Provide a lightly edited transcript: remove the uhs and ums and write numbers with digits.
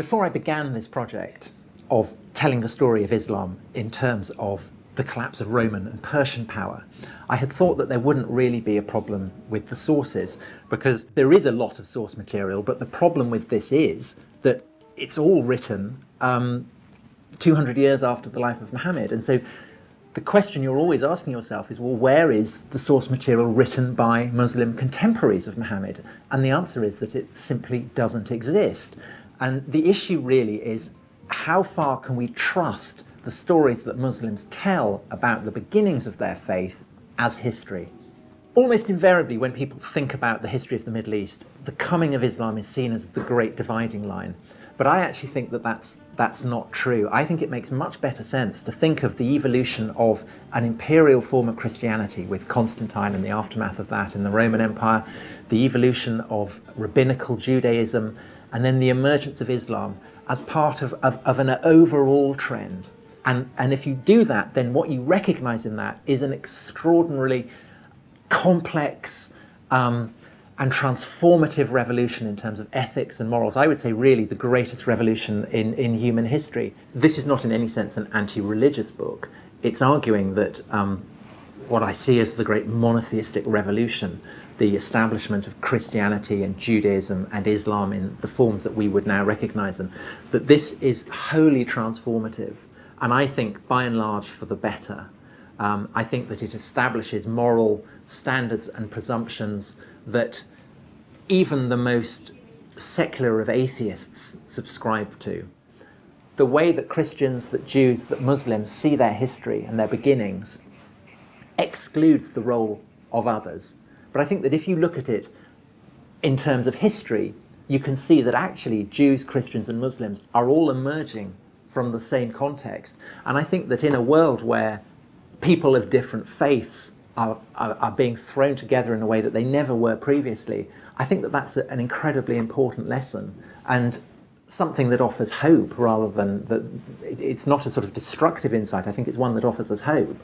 Before I began this project of telling the story of Islam in terms of the collapse of Roman and Persian power, I had thought that there wouldn't really be a problem with the sources, because there is a lot of source material, but the problem with this is that it's all written 200 years after the life of Muhammad. And so the question you're always asking yourself is, well, where is the source material written by Muslim contemporaries of Muhammad? And the answer is that it simply doesn't exist. And the issue really is, how far can we trust the stories that Muslims tell about the beginnings of their faith as history? Almost invariably, when people think about the history of the Middle East, the coming of Islam is seen as the great dividing line. But I actually think that that's not true. I think it makes much better sense to think of the evolution of an imperial form of Christianity with Constantine and the aftermath of that in the Roman Empire, the evolution of rabbinical Judaism, and then the emergence of Islam as part of an overall trend. And if you do that, then what you recognize in that is an extraordinarily complex and transformative revolution in terms of ethics and morals. I would say really the greatest revolution in human history. This is not in any sense an anti-religious book. It's arguing that what I see as the great monotheistic revolution, the establishment of Christianity and Judaism and Islam in the forms that we would now recognize them, that this is wholly transformative. And I think, by and large, for the better. I think that it establishes moral standards and presumptions that even the most secular of atheists subscribe to. The way that Christians, that Jews, that Muslims see their history and their beginnings excludes the role of others. But I think that if you look at it in terms of history, you can see that actually Jews, Christians and Muslims are all emerging from the same context. And I think that in a world where people of different faiths are being thrown together in a way that they never were previously, I think that that's an incredibly important lesson, and something that offers hope rather than that. It's not a sort of destructive insight. I think it's one that offers us hope.